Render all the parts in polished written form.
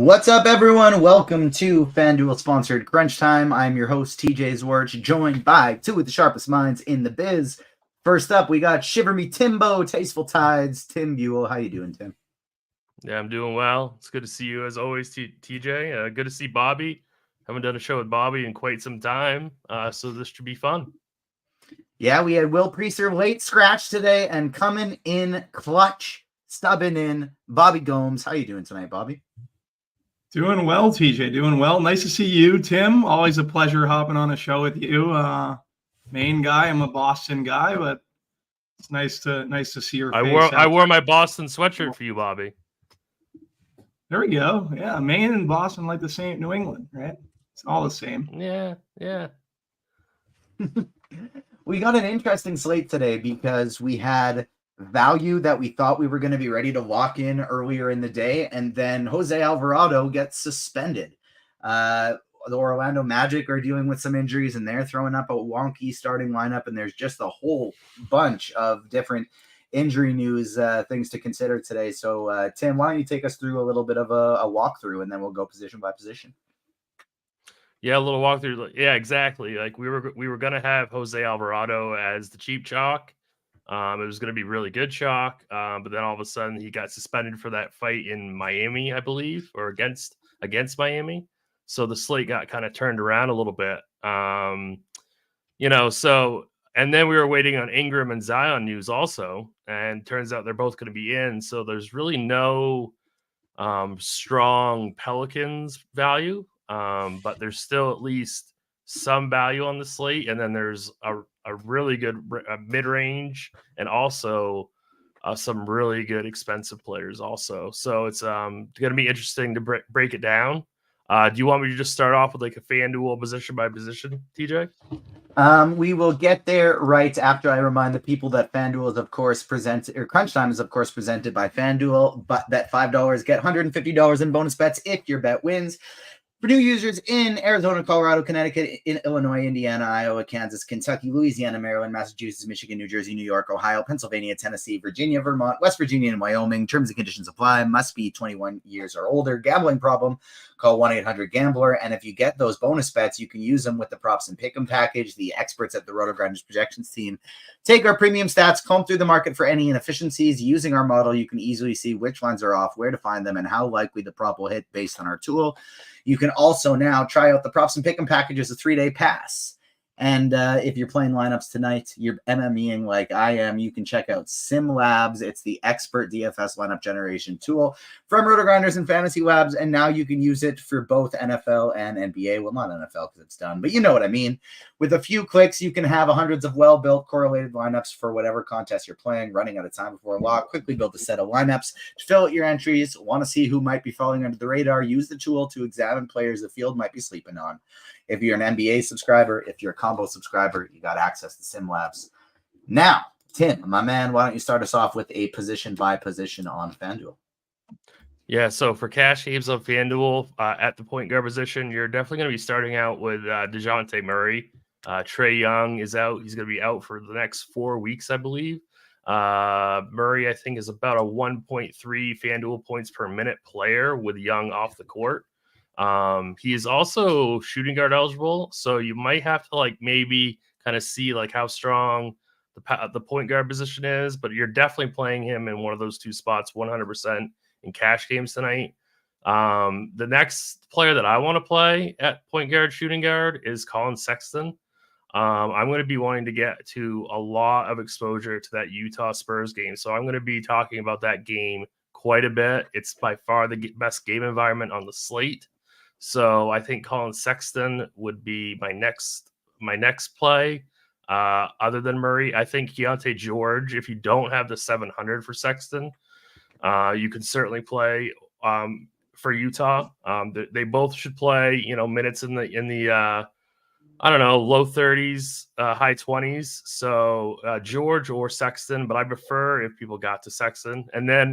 What's up, everyone? Welcome to FanDuel sponsored Crunch Time. I'm your host, TJ Zwarch, joined by two of the sharpest minds in the biz. First up, we got Shiver Me Timbo, Tasteful Tides, Tim Buell. How you doing, Tim? Yeah, I'm doing well. It's good to see you as always, TJ. Good to see Bobby. Haven't done a show with Bobby in quite some time, so this should be fun. Yeah, we had Will Priester late scratch today, and coming in clutch, stubbing in, Bobby Gomes. How you doing tonight, Bobby? Doing well, TJ. Doing well. Nice to see you, Tim. Always a pleasure hopping on a show with you. Maine guy. I'm a Boston guy, but it's nice to see your face. I wore my Boston sweatshirt for you, Bobby. There we go. Yeah, Maine and Boston like the same. New England, right? It's all the same. Yeah. We got an interesting slate today because we had value that we thought we were going to be ready to lock in earlier in the day, and then Jose Alvarado gets suspended. The Orlando Magic are dealing with some injuries, and they're throwing up a wonky starting lineup, and there's just a whole bunch of different injury news things to consider today. So, Tim, why don't you take us through a little bit of a walkthrough, and then we'll go position by position. Yeah, a little walkthrough. Yeah, exactly. Like we were gonna have Jose Alvarado as the cheap chalk. It was going to be really good chalk, but then all of a sudden he got suspended for that fight in Miami, I believe, or against Miami. So the slate got kind of turned around a little bit. So and then we were waiting on Ingram and Zion news also, and turns out they're both going to be in. So there's really no strong Pelicans value, but there's still at least some value on the slate, and then there's a really good mid-range and also some really good expensive players also. So it's going to be interesting to break it down. Do you want me to just start off with like a FanDuel position by position, TJ? We will get there right after I remind the people that FanDuel is, of course, Crunch Time is, of course, presented by FanDuel, but bet $5, get $150 in bonus bets if your bet wins. For new users in Arizona, Colorado, Connecticut, in Illinois, Indiana, Iowa, Kansas, Kentucky, Louisiana, Maryland, Massachusetts, Michigan, New Jersey, New York, Ohio, Pennsylvania, Tennessee, Virginia, Vermont, West Virginia, and Wyoming. Terms and conditions apply. Must be 21 years or older. Gambling problem? Call 1-800-GAMBLER. And if you get those bonus bets, you can use them with the props and pick'em package. The experts at the RotoGrinders projections team take our premium stats, comb through the market for any inefficiencies. Using our model, you can easily see which lines are off, where to find them, and how likely the prop will hit based on our tool. You can also now try out the props and pick'em package as a 3-day pass. And if you're playing lineups tonight, you're MMEing like I am, you can check out Sim Labs. It's the expert DFS lineup generation tool from RotoGrinders and Fantasy Labs. And now you can use it for both NFL and NBA. Well, not NFL because it's done, but you know what I mean. With a few clicks, you can have hundreds of well-built correlated lineups for whatever contest you're playing, running out of time before a lock. Quickly build a set of lineups to fill out your entries. Want to see who might be falling under the radar? Use the tool to examine players the field might be sleeping on. If you're an NBA subscriber, if you're a combo subscriber, you got access to Sim Labs. Now, Tim, my man, why don't you start us off with a position by position on FanDuel? Yeah, so for cash games on FanDuel at the point guard position, you're definitely going to be starting out with DeJounte Murray. Trae Young is out. He's going to be out for the next 4 weeks, I believe. Murray, I think, is about a 1.3 FanDuel points per minute player with Young off the court. He is also shooting guard eligible, so you might have to like maybe kind of see like how strong the point guard position is, but you're definitely playing him in one of those two spots 100% in cash games tonight. The next player that I want to play at point guard, shooting guard is Colin Sexton. I'm going to be wanting to get to a lot of exposure to that Utah Spurs game, so I'm going to be talking about that game quite a bit. It's by far the best game environment on the slate. So I think Colin Sexton would be my next play. Other than Murray, I think Keontae George, if you don't have the 700 for Sexton, you can certainly play for Utah. They both should play, minutes in the I don't know, low 30s, high 20s. So George or Sexton, but I prefer if people got to Sexton. And then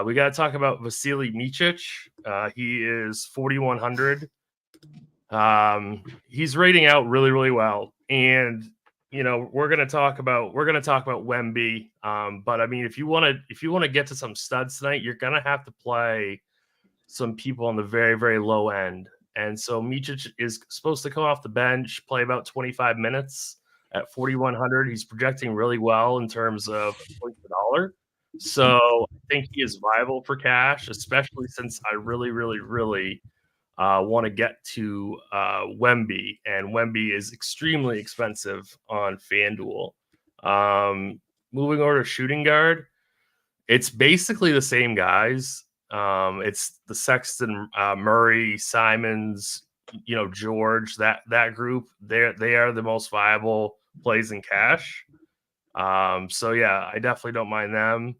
we got to talk about Vasily Micic. He is 4,100. He's rating out really, really well. And, we're going to talk about Wemby. But I mean, if you want to get to some studs tonight, you're going to have to play some people on the very, very low end. And so Micic is supposed to come off the bench, play about 25 minutes at 4,100. He's projecting really well in terms of points per dollar. So I think he is viable for cash, especially since I really, really, really want to get to Wemby, and Wemby is extremely expensive on FanDuel. Moving over to shooting guard, it's basically the same guys. It's the Sexton, Murray, Simons, George, that group. They are the most viable plays in cash. So yeah, I definitely don't mind them.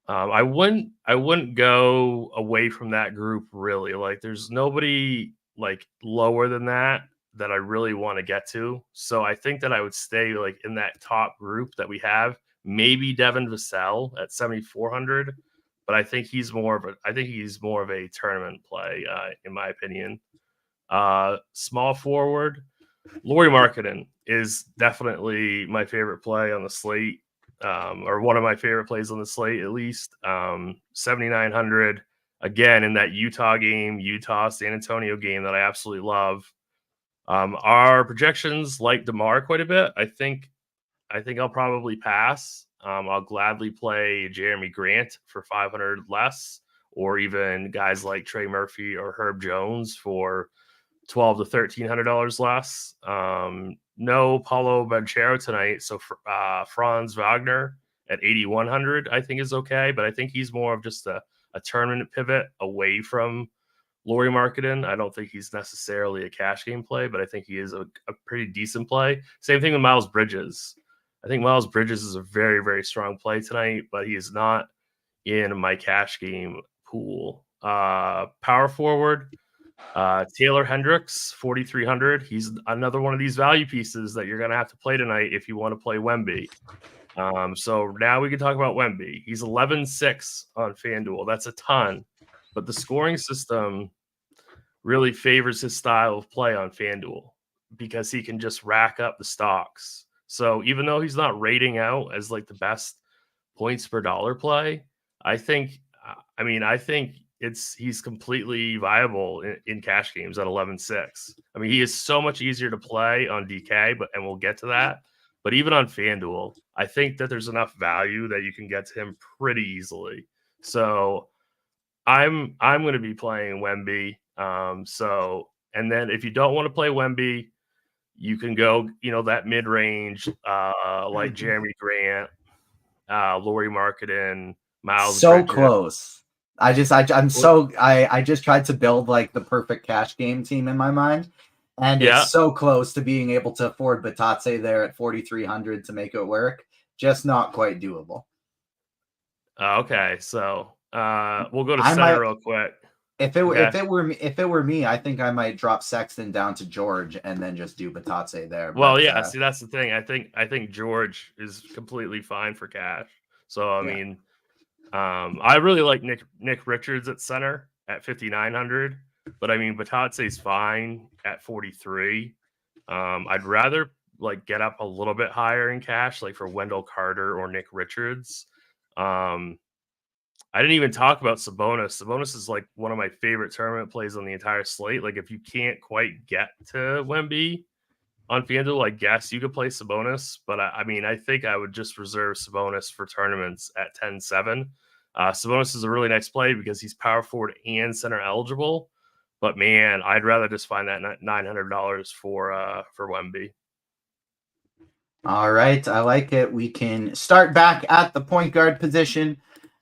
I wouldn't go away from that group really. Like there's nobody like lower than that I really want to get to. So I think that I would stay like in that top group that we have. Maybe Devin Vassell at 7,400, but I think he's more of a tournament play in my opinion. Small forward, Lauri Markkanen is definitely my favorite play on the slate. Or one of my favorite plays on the slate, at least. 7,900 again in that Utah San Antonio game that I absolutely love. Our projections like DeMar quite a bit. I think I'll probably pass. I'll gladly play Jeremy Grant for 500 less, or even guys like Trey Murphy or Herb Jones for $1,200 to $1,300 less. No Paulo Banchero tonight, so Franz Wagner at 8,100 I think is okay, but I think he's more of just a tournament pivot away from Lauri Markkanen. I don't think he's necessarily a cash game play, but I think he is a pretty decent play. Same thing with Miles Bridges. I think Miles Bridges is a very, very strong play tonight, but he is not in my cash game pool. Power forward, Taylor Hendricks, 4,300. He's another one of these value pieces that you're going to have to play tonight if you want to play Wemby. So now we can talk about Wemby. He's 11.6 on FanDuel. That's a ton, but the scoring system really favors his style of play on FanDuel because he can just rack up the stocks. So even though he's not rating out as like the best points per dollar play, I think he's completely viable in cash games at 11.6. I mean, he is so much easier to play on DK, and we'll get to that. But even on FanDuel, I think that there's enough value that you can get to him pretty easily. So I'm going to be playing Wemby. And then if you don't want to play Wemby, you can go, that mid-range, like Jeremy Grant, Lauri Markkanen, Miles. So Bridges. close. I just tried to build like the perfect cash game team in my mind, and it's so close to being able to afford Batatse there at 4,300 to make it work. Just not quite doable. Okay, so we'll go to center real quick. If it were me, I think I might drop Sexton down to George and then just do Batatse there. Well, see, that's the thing. I think George is completely fine for cash. So I mean, I really like Nick Richards at center at 5,900, but I mean Batatse's fine at 43. I'd rather like get up a little bit higher in cash, like for Wendell Carter or Nick Richards. I didn't even talk about Sabonis. Sabonis is like one of my favorite tournament plays on the entire slate. Like if you can't quite get to Wemby on FanDuel, I guess you could play Sabonis. But I think I would just reserve Sabonis for tournaments at 10-7. Sabonis is a really nice play because he's power forward and center eligible. But man, I'd rather just find that $900 for Wemby. All right, I like it. We can start back at the point guard position.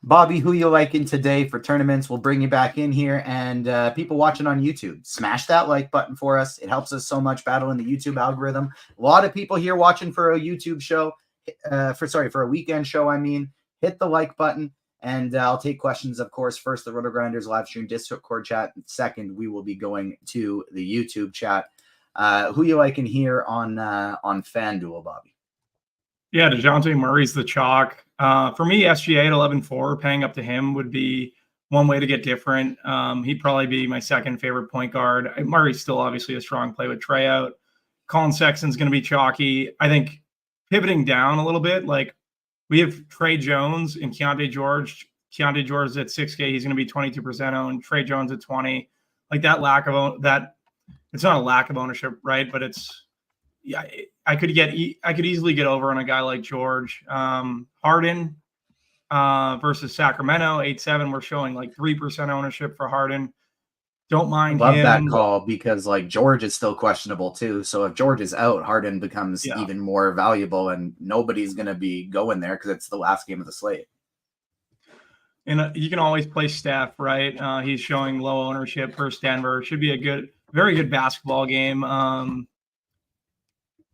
Bobby, who you liking today for tournaments? We'll bring you back in here. And people watching on YouTube, smash that like button for us. It helps us so much battling the YouTube algorithm. A lot of people here watching for a YouTube show, for a weekend show, hit the like button. And I'll take questions, of course. First, the RotoGrinders live stream Discord chat. Second, we will be going to the YouTube chat. Who you liking here on FanDuel, Bobby? Yeah, DeJounte Murray's the chalk. For me, SGA at 11.4, paying up to him would be one way to get different. He'd probably be my second favorite point guard. Murray's still obviously a strong play with Trey out. Colin Sexton's going to be chalky. I think pivoting down a little bit, like we have Trey Jones and Keontae George Keontae George is at 6K. He's going to be 22% owned. Trey Jones at 20. Like that lack of that, it's not a lack of ownership, right? But it's, yeah, I could easily get over on a guy like George. Harden versus Sacramento, 8-7. We're showing like 3% ownership for Harden. Don't mind Love him. that call because like George is still questionable too. So if George is out, Harden becomes even more valuable, and nobody's going to be going there because it's the last game of the slate. And you can always play Steph, right? He's showing low ownership versus Denver. Should be a very good basketball game.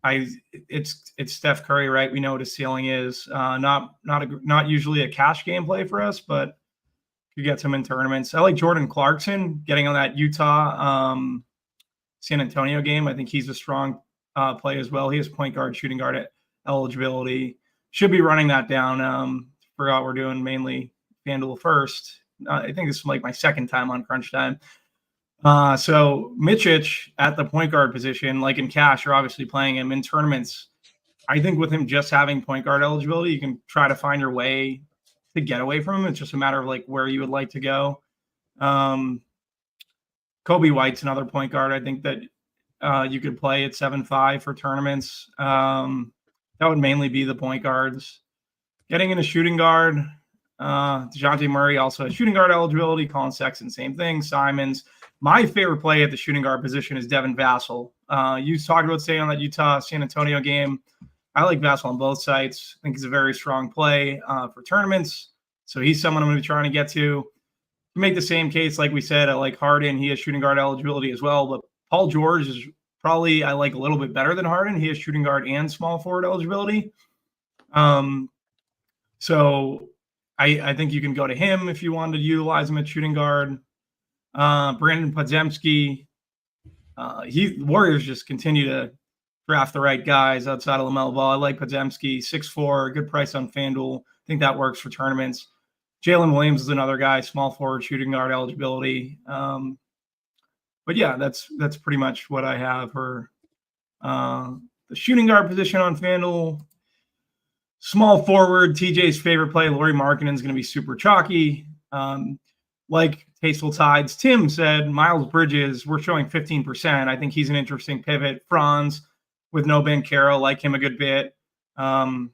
It's Steph Curry, right? We know what his ceiling is. Not usually a cash game play for us, but you get some in tournaments. I like Jordan Clarkson getting on that Utah San Antonio game. I think he's a strong play as well. He has point guard, shooting guard eligibility. Should be running that down. Forgot we're doing mainly FanDuel first. I think this is like my second time on Crunch Time. So Mitchich at the point guard position, like in cash, you're obviously playing him. In tournaments, I think with him just having point guard eligibility, you can try to find your way to get away from him. It's just a matter of like where you would like to go. Kobe White's another point guard. I think that you could play at 7-5 for tournaments. That would mainly be the point guards. Getting in a shooting guard, DeJounte Murray also has shooting guard eligibility. Colin Sexton, same thing. Simons. My favorite play at the shooting guard position is Devin Vassell. You talked about staying on that Utah San Antonio game. I like Vassell on both sites. I think he's a very strong play for tournaments. So he's someone I'm going to be trying to get to. Make the same case, like we said, I like Harden. He has shooting guard eligibility as well. But Paul George is probably, I like a little bit better than Harden. He has shooting guard and small forward eligibility. So I think you can go to him if you wanted to utilize him at shooting guard. Brandon Podziemski. Warriors just continue to draft the right guys outside of LaMelo Ball. I like Podziemski, 6'4", good price on FanDuel. I think that works for tournaments. Jalen Williams is another guy, small forward, shooting guard eligibility. But yeah, that's pretty much what I have for the shooting guard position on FanDuel. Small forward, TJ's favorite play, Lauri Markkanen is going to be super chalky. Like Tasteful Tides, Tim said, Miles Bridges, we're showing 15%. I think he's an interesting pivot. Franz with no Banchero, like him a good bit. Kawhi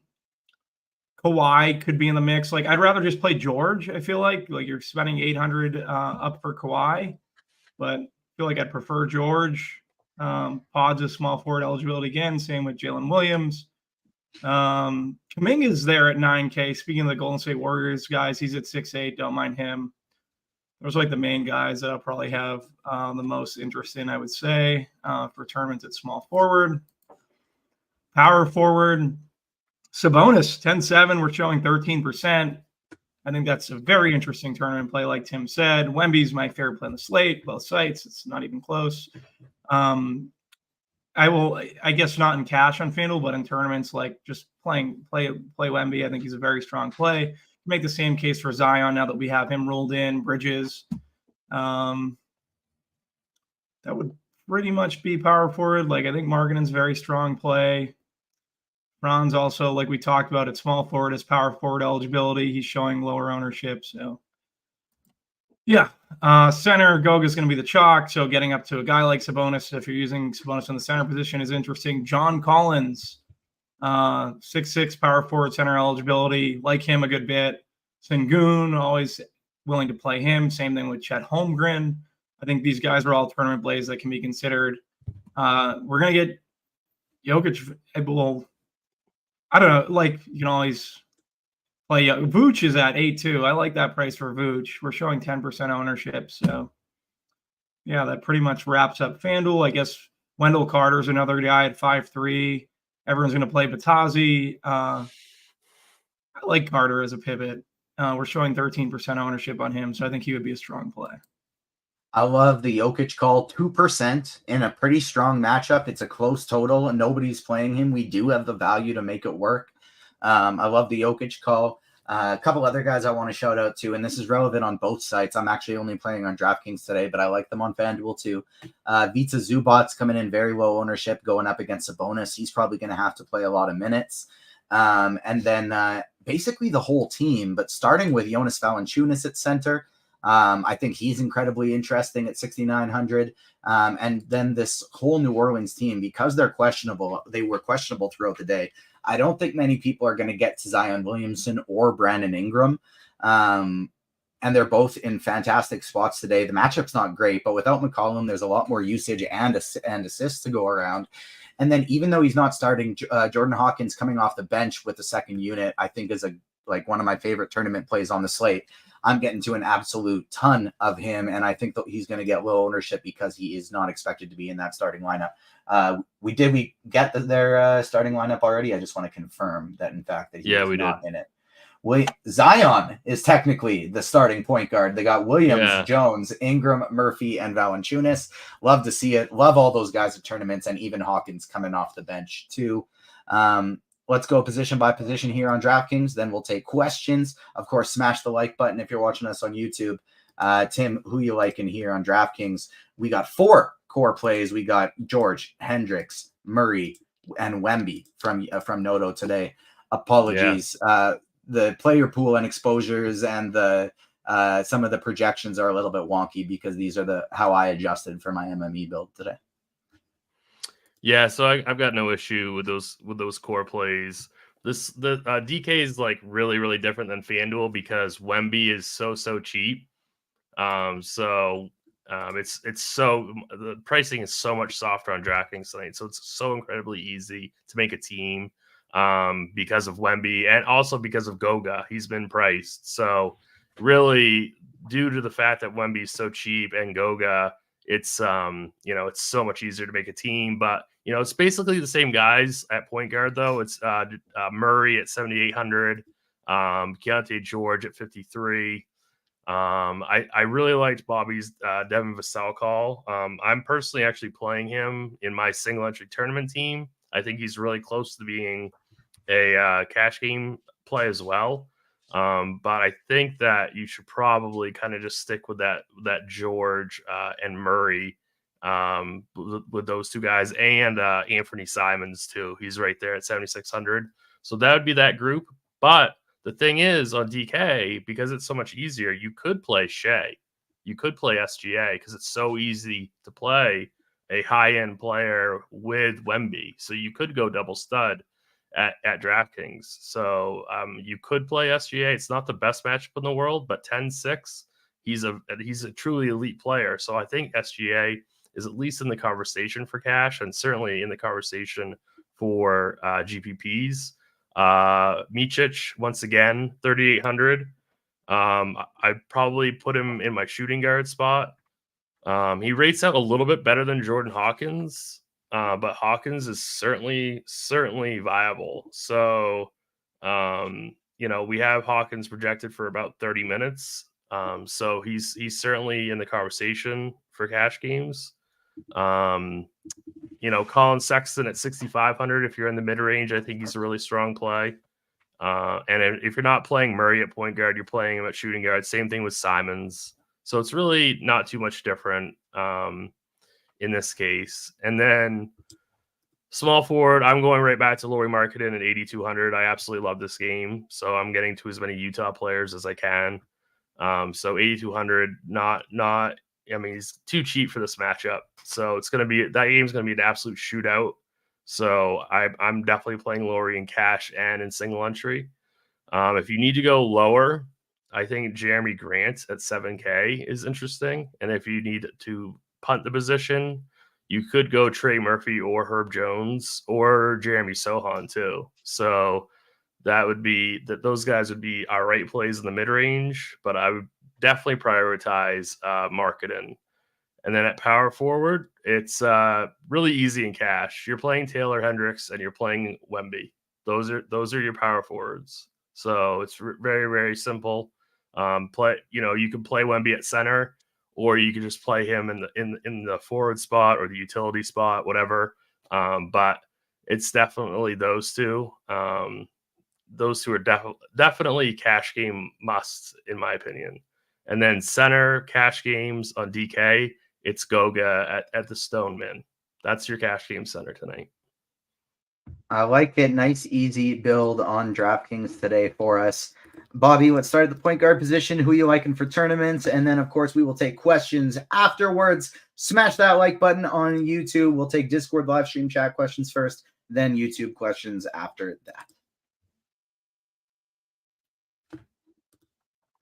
could be in the mix. Like, I'd rather just play George, I feel like you're spending 800 up for Kawhi, but I feel like I'd prefer George. Pods is small forward eligibility again, same with Jalen Williams. Kuminga is there at 9K. Speaking of the Golden State Warriors guys, he's at 6'8". Don't mind him. Those are like the main guys that I'll probably have the most interest in, I would say, for tournaments at small forward. Power forward, Sabonis, 10-7. We're showing 13%. I think that's a very interesting tournament play, like Tim said. Wemby's my favorite play on the slate, both sites. It's not even close. I guess not in cash on FanDuel, but in tournaments, like just play Wemby. I think he's a very strong play. Make the same case for Zion now that we have him rolled in. Bridges. That would pretty much be power forward. Like, I think Markkanen's very strong play. Franz also, like we talked about, at small forward as power forward eligibility. He's showing lower ownership. So, yeah. Center, Goga's going to be the chalk. So getting up to a guy like Sabonis, if you're using Sabonis in the center position, is interesting. John Collins, 6'6", power forward, center eligibility. Like him a good bit. Sengun, always willing to play him. Same thing with Chet Holmgren. I think these guys are all tournament plays that can be considered. We're going to get Jokic. Well, I don't know. Like, you can always play. Vooch is at 8-2. I like that price for Vooch. We're showing 10% ownership. So, yeah, that pretty much wraps up FanDuel. I guess Wendell Carter's another guy at 5'3". Everyone's going to play Batazzi. I like Carter as a pivot. We're showing 13% ownership on him, so I think he would be a strong play. I love the Jokic call, 2% in a pretty strong matchup. It's a close total, and nobody's playing him. We do have the value to make it work. I love the Jokic call. A couple other guys I want to shout out to, and this is relevant on both sites. I'm actually only playing on DraftKings today, but I like them on FanDuel too. Vitsa Zubac's coming in very low ownership, going up against Sabonis. He's probably going to have to play a lot of minutes. And then basically the whole team, but starting with Jonas Valanciunas at center. I think he's incredibly interesting at 6,900. And then this whole New Orleans team, because they were questionable throughout the day. I don't think many people are going to get to Zion Williamson or Brandon Ingram. And they're both in fantastic spots today. The matchup's not great, but without McCollum, there's a lot more usage and assists to go around. And then even though he's not starting, Jordan Hawkins coming off the bench with the second unit, I think is one of my favorite tournament plays on the slate. I'm getting to an absolute ton of him, and I think that he's going to get low ownership because he is not expected to be in that starting lineup. We get their starting lineup already? I just want to confirm that, in fact, that he is not in it. Zion is technically the starting point guard. They got Williams, Jones, Ingram, Murphy, and Valanciunas. Love to see it. Love all those guys at tournaments, and even Hawkins coming off the bench too. Let's go position by position here on DraftKings. Then we'll take questions. Of course, smash the like button if you're watching us on YouTube. Tim, who you liking here on DraftKings? We got 4 core plays. We got George, Hendricks, Murray, and Wemby from Noto today. Apologies. The player pool and exposures and the some of the projections are a little bit wonky because these are how I adjusted for my MME build today. Yeah, so I've got no issue with those core plays. The DK is like really, really different than FanDuel because Wemby is so cheap. It's so the pricing is so much softer on DraftKings tonight, so it's so incredibly easy to make a team because of Wemby and also because of Goga. He's been priced, so really due to the fact that Wemby is so cheap and Goga, it's it's so much easier to make a team. But it's basically the same guys at point guard though. It's Murray at 7,800, Keontae George at 53. I really liked Bobby's Devin Vassell call. I'm personally actually playing him in my single entry tournament team. I think he's really close to being a cash game play as well. But I think that you should probably kind of just stick with that George and Murray with those two guys and Anthony Simons too. He's right there at 7,600. So that would be that group. But the thing is on DK, because it's so much easier, you could play Shea. You could play SGA because it's so easy to play a high-end player with Wemby. So you could go double stud at DraftKings. So you could play SGA. It's not the best matchup in the world, but 10-6, he's a truly elite player. So I think SGA is at least in the conversation for cash and certainly in the conversation for GPPs. Micic, once again, 3,800. I'd probably put him in my shooting guard spot. He rates out a little bit better than Jordan Hawkins, but Hawkins is certainly viable. So, we have Hawkins projected for about 30 minutes. So he's certainly in the conversation for cash games. Colin Sexton at 6,500. If you're in the mid range, I think he's a really strong play. And if you're not playing Murray at point guard, you're playing him at shooting guard. Same thing with Simons. So it's really not too much different in this case. And then small forward, I'm going right back to Lauri Markkanen at 8,200. I absolutely love this game. So I'm getting to as many Utah players as I can. So 8,200, he's too cheap for this matchup. So that game's going to be an absolute shootout. So I'm definitely playing Lauri in cash and in single entry. If you need to go lower, I think Jeremy Grant at 7K is interesting. And if you need to punt the position, you could go Trey Murphy or Herb Jones or Jeremy Sohan too. So those guys would be all right plays in the mid range, but I would definitely prioritize Markkanen. And then at power forward, it's really easy in cash. You're playing Taylor Hendricks and you're playing Wemby. Those are your power forwards. So it's very, very simple. You can play Wemby at center, or you can just play him in the forward spot or the utility spot, whatever. But it's definitely those two. Those two are definitely cash game musts, in my opinion. And then center cash games on DK, it's Goga at the Stone Min. That's your cash game center tonight. I like it. Nice, easy build on DraftKings today for us. Bobby, let's start at the point guard position. Who you liking for tournaments? And then, of course, we will take questions afterwards. Smash that like button on YouTube. We'll take Discord live stream chat questions first, then YouTube questions after that.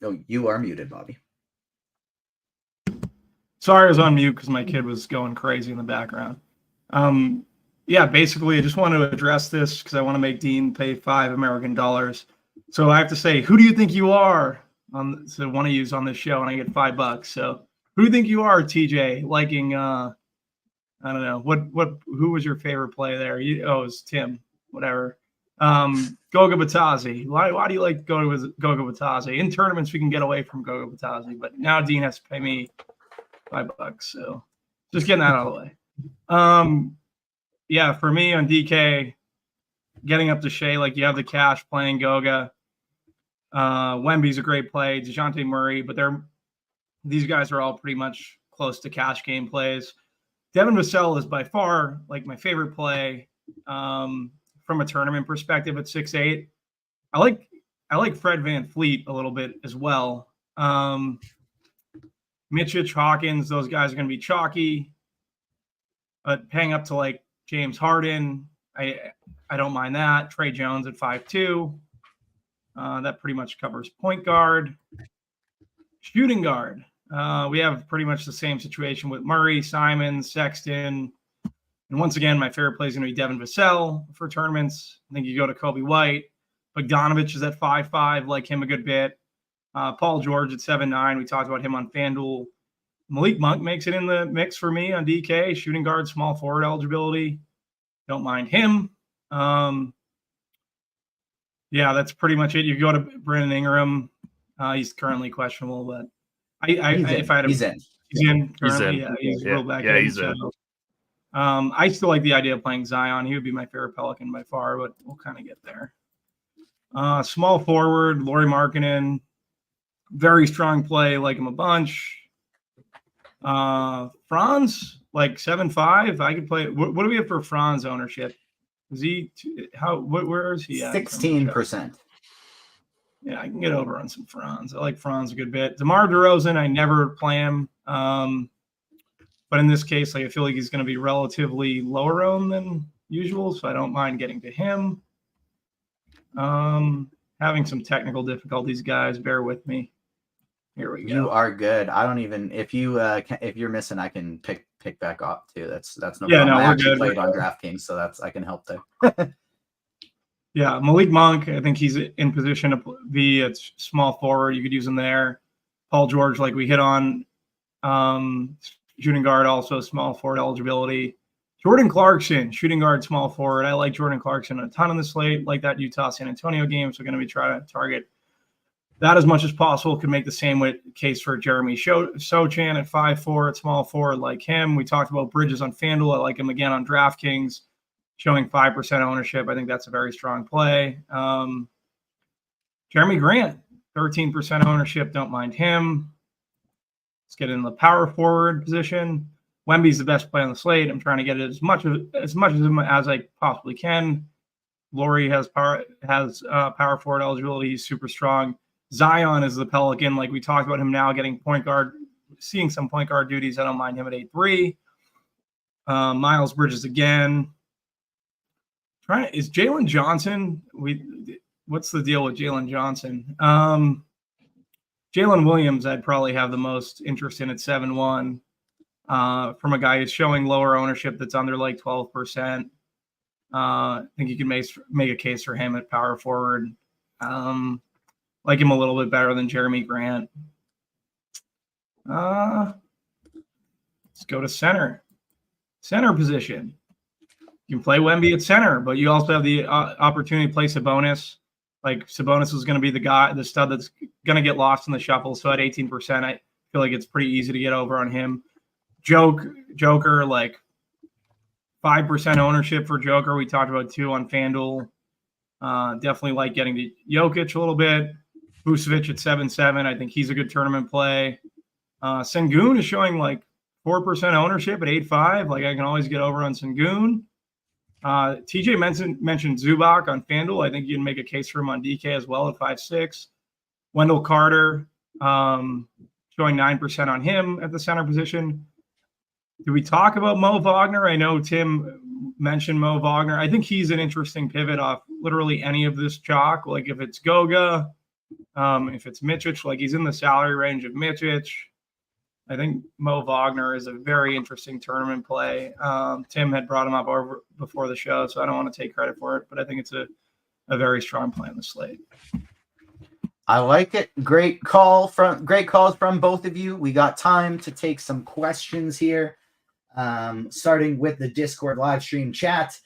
No, you are muted, Bobby. Sorry, I was on mute because my kid was going crazy in the background. Yeah, basically, I just want to address this because I want to make Dean pay $5 American. So I have to say, who do you think you are? So want to use on this show, and I get $5. So who do you think you are, TJ? Liking, I don't know who was your favorite play there? It was Tim. Whatever. Goga Batazzi. Why do you like Goga Batazzi? In tournaments, we can get away from Goga Batazzi, but now Dean has to pay me $5. So just getting that out of the way. Yeah, for me on DK, getting up to Shea, like you have the cash playing Goga. Wemby's a great play. DeJounte Murray, but these guys are all pretty much close to cash game plays. Devin Vassell is by far like my favorite play from a tournament perspective at 6'8". I like Fred VanVleet a little bit as well. Mitchell, Hawkins, those guys are going to be chalky. But paying up to like James Harden, I don't mind that. Trey Jones at 5'2". That pretty much covers point guard. Shooting guard. We have pretty much the same situation with Murray, Simons, Sexton. And once again, my favorite play is going to be Devin Vassell for tournaments. I think you go to Kobe White. Bogdanovich is at 5'5", like him a good bit. Paul George at 7'9". We talked about him on FanDuel. Malik Monk makes it in the mix for me on DK. Shooting guard, small forward eligibility. Don't mind him. Yeah, that's pretty much it. You go to Brandon Ingram. He's currently questionable, but he's in currently. Yeah, he's real back in. He's in. I still like the idea of playing Zion. He would be my favorite Pelican by far, but we'll kind of get there. Small forward, Lauri Markkanen. Very strong play, like him a bunch. Franz, like 7'5". I could play. What do we have for Franz ownership? Is he where is he at? 16%. Yeah, I can get over on some Franz. I like Franz a good bit. DeMar DeRozan, I never play him. But in this case, like I feel like he's going to be relatively lower owned than usual, so I don't mind getting to him. Having some technical difficulties, guys. Bear with me. Here we go. You are good. I don't even if you're missing, I can pick back up too. That's no problem. No, I we're actually good. played on DraftKings, so I can help there. Yeah, Malik Monk, I think he's in position to be a small forward. You could use him there. Paul George, like we hit on, shooting guard, also small forward eligibility. Jordan Clarkson, shooting guard, small forward. I like Jordan Clarkson a ton on the slate, like that Utah-San Antonio game. So we're going to be trying to target that as much as possible. Could make the same case for Jeremy Sochan at 5'4", at small forward, like him. We talked about Bridges on FanDuel. I like him again on DraftKings, showing 5% ownership. I think that's a very strong play. Jeremy Grant, 13% ownership. Don't mind him. Let's get in the power forward position. Wemby's the best play on the slate. I'm trying to get it as much as I possibly can. Lauri has power forward eligibility. He's super strong. Zion is the Pelican. Like we talked about him now getting point guard, seeing some point guard duties. I don't mind him at 8'3". Miles Bridges again. Is Jalen Johnson? What's the deal with Jalen Johnson? Jalen Williams, I'd probably have the most interest in at 7'1". From a guy who's showing lower ownership that's under like 12%. I think you can make a case for him at power forward. Like him a little bit better than Jeremy Grant. Let's go to center. Center position. You can play Wemby at center, but you also have the opportunity to play Sabonis. Like Sabonis is going to be the stud that's going to get lost in the shuffle. So at 18%, I feel like it's pretty easy to get over on him. Joker, like 5% ownership for Joker. We talked about 2 on FanDuel. Definitely like getting to Jokic a little bit. Vucevic at 7'7". I think he's a good tournament play. Sengun is showing like 4% ownership at 8'5". Like I can always get over on Sengun. TJ mentioned Zubac on FanDuel. I think you can make a case for him on DK as well at 5.6. Wendell Carter, showing 9% on him at the center position. Do we talk about Mo Wagner? I know Tim mentioned Mo Wagner. I think he's an interesting pivot off literally any of this chalk. Like if it's Goga, if it's Mičić, like he's in the salary range of Mičić. I think Mo Wagner is a very interesting tournament play. Tim had brought him up over before the show, so I don't want to take credit for it, but I think it's a very strong play on the slate. I like it. Great calls from both of you. We got time to take some questions here. Starting with the Discord live stream chat.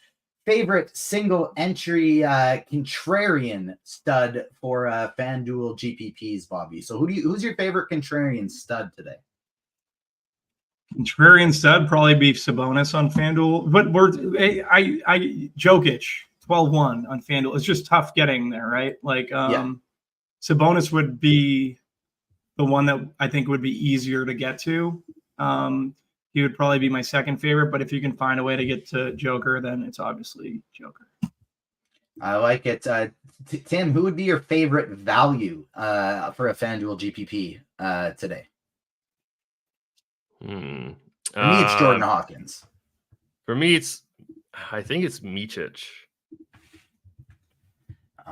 Favorite single entry contrarian stud for FanDuel GPPs, Bobby. So who's your favorite contrarian stud today? Contrarian stud probably be Sabonis on FanDuel, but Jokic 12-1 on FanDuel. It's just tough getting there, right? Like Sabonis would be the one that I think would be easier to get to. He would probably be my second favorite, but if you can find a way to get to Joker, then it's obviously Joker. I like it. Tim, who would be your favorite value for a FanDuel GPP today? For me, it's Jordan Hawkins. For me, I think it's Mičić.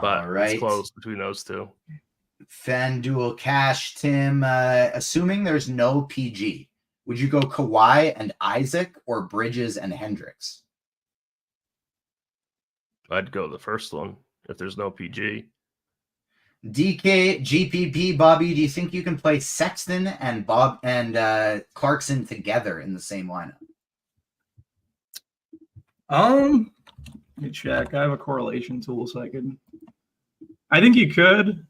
But all right. It's close between those two. FanDuel cash, Tim. Assuming there's no PG, would you go Kawhi and Isaac or Bridges and Hendricks? I'd go the first one if there's no PG. DK, GPP, Bobby, do you think you can play Sexton and Clarkson together in the same lineup? Let me check. I have a correlation tool, so I think you could.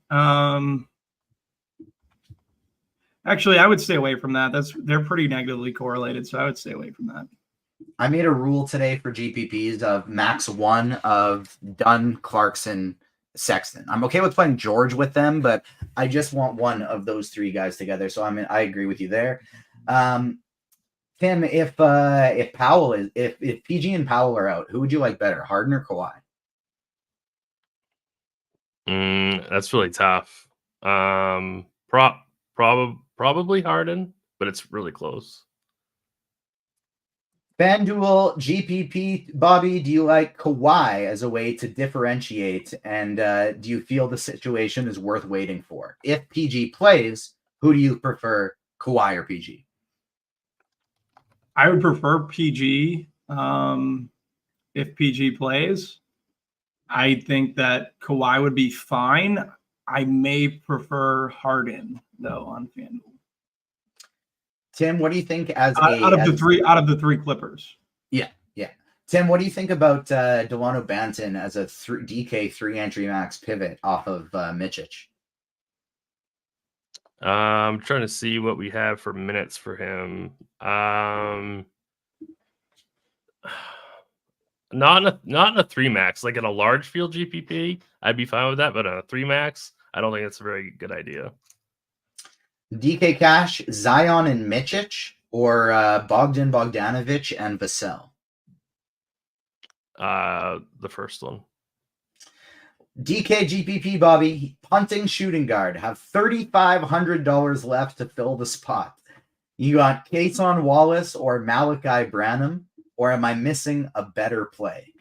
Actually, I would stay away from that. They're pretty negatively correlated, so I would stay away from that. I made a rule today for GPPs of max one of Dunn, Clarkson, Sexton. I'm okay with playing George with them, but I just want one of those three guys together. So I agree with you there. Tim, if PG and Powell are out, who would you like better, Harden or Kawhi? That's really tough. Probably Harden, but it's really close. FanDuel GPP, Bobby, do you like Kawhi as a way to differentiate? And do you feel the situation is worth waiting for? If PG plays, who do you prefer, Kawhi or PG? I would prefer PG if PG plays. I think that Kawhi would be fine. I may prefer Harden, though, on FanDuel. Tim, what do you think out of the three Clippers? Yeah. Tim, what do you think about Delano Banton as a DK 3-entry max pivot off of Mičić? I'm trying to see what we have for minutes for him. Not in a 3 max, like in a large field GPP, I'd be fine with that. But on a 3 max, I don't think that's a very good idea. DK Cash, Zion and Mičić, or Bogdan Bogdanović and Vassell? The first one. DK GPP, Bobby, punting shooting guard, have $3,500 left to fill the spot. You got Kason Wallace or Malachi Branham, or am I missing a better play?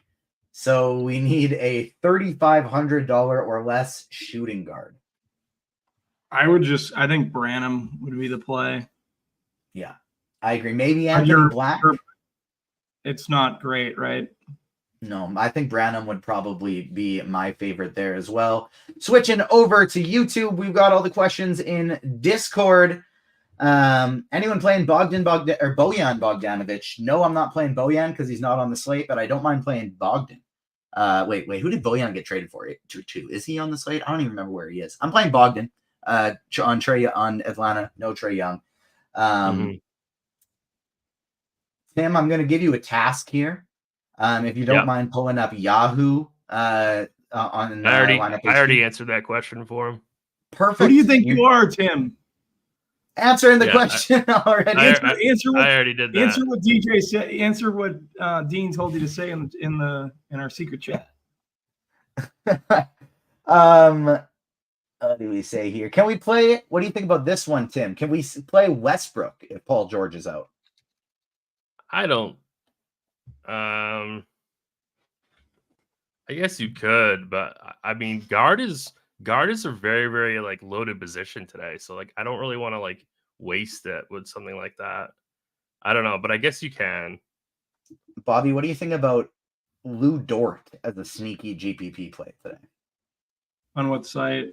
So we need a $3,500 or less shooting guard. I think Branham would be the play. Yeah, I agree. Maybe Anthony Black. It's not great, right? No, I think Branham would probably be my favorite there as well. Switching over to YouTube, we've got all the questions in Discord. Anyone playing Bojan Bogdanović? No, I'm not playing Bojan because he's not on the slate, but I don't mind playing Bogdan. Wait, who did Bojan get traded for? Two. Is he on the slate? I don't even remember where he is. I'm playing Bogdan on Atlanta. No Trae Young. Tim, I'm going to give you a task here. If you don't mind pulling up Yahoo I already answered that question for him. Perfect. Who do you think you are, Tim? answering the Yeah, question already. I already did that. Answer what DJ said. Answer what Dean told you to say in our secret chat. What do we say here? Can we play? What do you think about this one, Tim? Can we play Westbrook if Paul George is out? I don't. I guess you could, but I mean, guard is a very, very like loaded position today. So like, I don't really want to like waste it with something like that. I don't know, but I guess you can. Bobby, what do you think about Lou Dort as a sneaky GPP play today? On what site?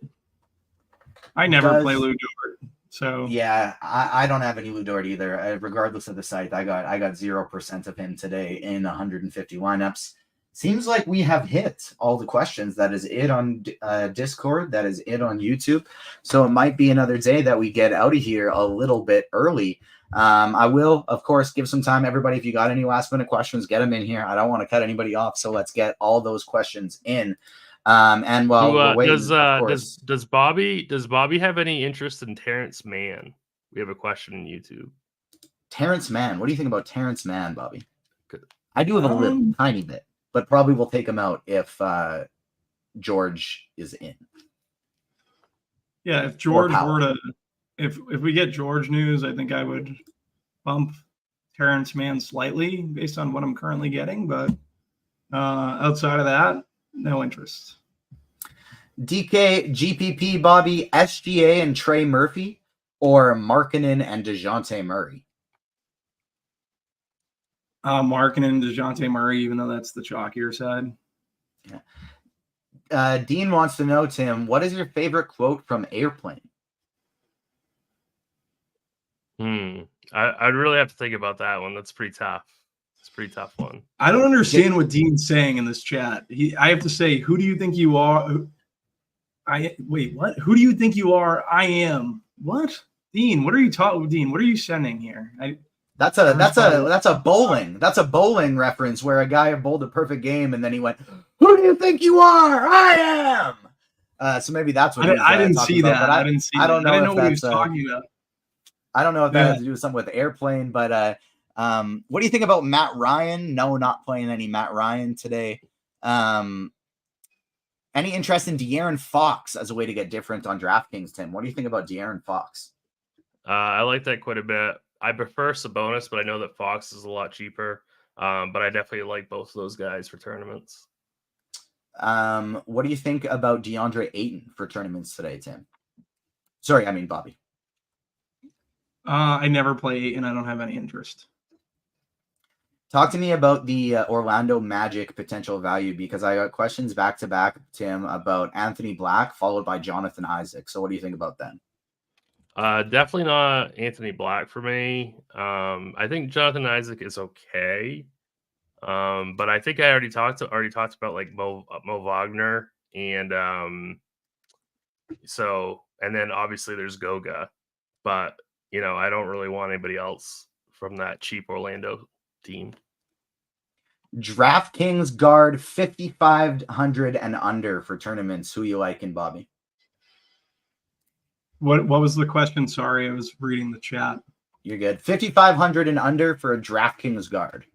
I never play Lou Dort, so yeah, I don't have any Lou Dort either. Regardless of the site, I got 0% of him today in 150 lineups. Seems like we have hit all the questions. That is it on Discord. That is it on YouTube. So it might be another day that we get out of here a little bit early. I will, of course, give some time. Everybody, if you got any last minute questions, get them in here. I don't want to cut anybody off. So let's get all those questions in. And while we're waiting, does Bobby have any interest in Terrence Mann? We have a question in YouTube. Terrence Mann. What do you think about Terrence Mann, Bobby? I do have a little tiny bit, but probably we'll take him out if George is in. Yeah, if George were to, if we get George news, I think I would bump Terrence Mann slightly based on what I'm currently getting, but outside of that, no interest. DK, GPP, Bobby, SGA, and Trey Murphy, or Markkanen and DeJounte Murray? Markkanen and DeJounte Murray, even though that's the chalkier side. Yeah. Dean wants to know, Tim, what is your favorite quote from Airplane? I'd really have to think about that one. That's pretty tough. It's a pretty tough one. I don't understand what Dean's saying in this chat. I have to say, who do you think you are? Wait, what? Who do you think you are? I am. What? Dean, what are you talking? Dean, what are you sending here? That's a bowling reference where a guy bowled a perfect game and then he went, "Who do you think you are? I am." So maybe that's what I didn't see that. I didn't see. I don't know what he was talking about. I don't know if that has to do with something with Airplane, but what do you think about Matt Ryan? No, not playing any Matt Ryan today. Any interest in De'Aaron Fox as a way to get different on DraftKings, Tim? What do you think about De'Aaron Fox? I like that quite a bit. I prefer Sabonis, but I know that Fox is a lot cheaper. But I definitely like both of those guys for tournaments. What do you think about DeAndre Ayton for tournaments today, Tim? Sorry, I mean Bobby. I never play Ayton. I don't have any interest. Talk to me about the Orlando Magic potential value, because I got questions back to back, Tim, about Anthony Black followed by Jonathan Isaac. So what do you think about them? Definitely not Anthony Black for me. I think Jonathan Isaac is okay. But I think I already talked about like Mo Wagner and and then obviously there's Goga, but I don't really want anybody else from that cheap Orlando team. DraftKings guard 5,500 and under for tournaments. Who you liking, Bobby? What was the question? Sorry, I was reading the chat. You're good. 5,500 and under for a DraftKings guard.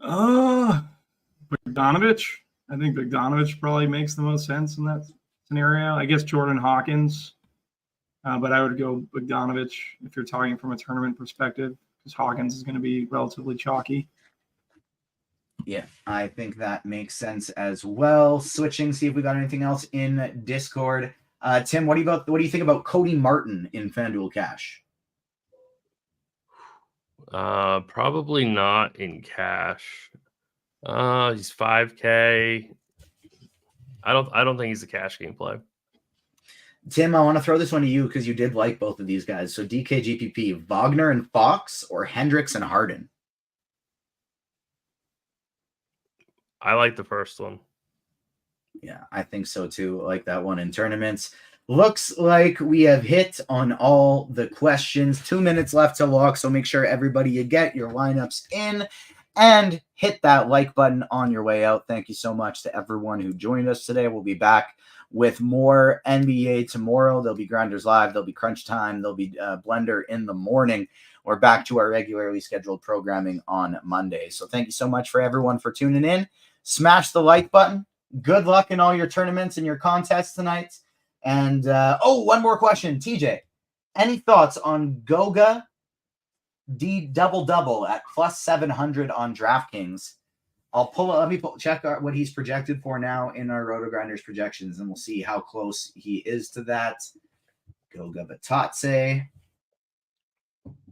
Bogdanovich. I think Bogdanovich probably makes the most sense in that scenario. I guess Jordan Hawkins, but I would go Bogdanovich if you're talking from a tournament perspective, because Hawkins is going to be relatively chalky. Yeah, I think that makes sense as well. Switching, see if we got anything else in Discord. Tim, what do you think about Cody Martin in FanDuel Cash? Probably not in cash. He's 5K. I don't think he's a cash game play. Tim, I want to throw this one to you because you did like both of these guys. So DK GPP, Wagner and Fox, or Hendricks and Harden? I like the first one. Yeah, I think so too. I like that one in tournaments. Looks like we have hit on all the questions. 2 minutes left to lock, so make sure everybody you get your lineups in and hit that like button on your way out. Thank you so much to everyone who joined us today. We'll be back with more NBA tomorrow. There'll be Grinders Live. There'll be Crunch Time. There'll be Blender in the morning. We're back to our regularly scheduled programming on Monday. So thank you so much for everyone for tuning in. Smash the like button. Good luck in all your tournaments and your contests tonight. And, one more question. TJ, any thoughts on Goga D double at plus 700 on DraftKings? Check what he's projected for now in our RotoGrinders projections, and we'll see how close he is to that. Goga Batatse.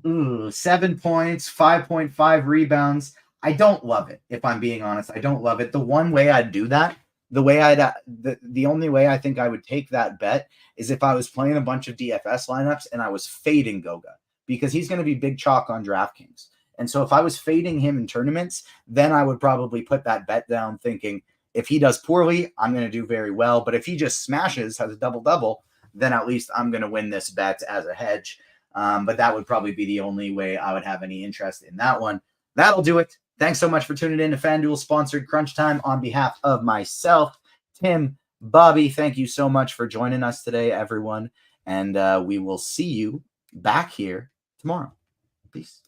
7 points, 5.5 rebounds. I don't love it, if I'm being honest. I don't love it. The one way I'd do that, the only way I think I would take that bet is if I was playing a bunch of DFS lineups and I was fading Goga, because he's going to be big chalk on DraftKings. And so if I was fading him in tournaments, then I would probably put that bet down thinking if he does poorly, I'm going to do very well. But if he just smashes, has a double-double, then at least I'm going to win this bet as a hedge. But that would probably be the only way I would have any interest in that one. That'll do it. Thanks so much for tuning in to FanDuel sponsored Crunch Time. On behalf of myself, Tim, Bobby, thank you so much for joining us today, everyone. And we will see you back here tomorrow. Peace.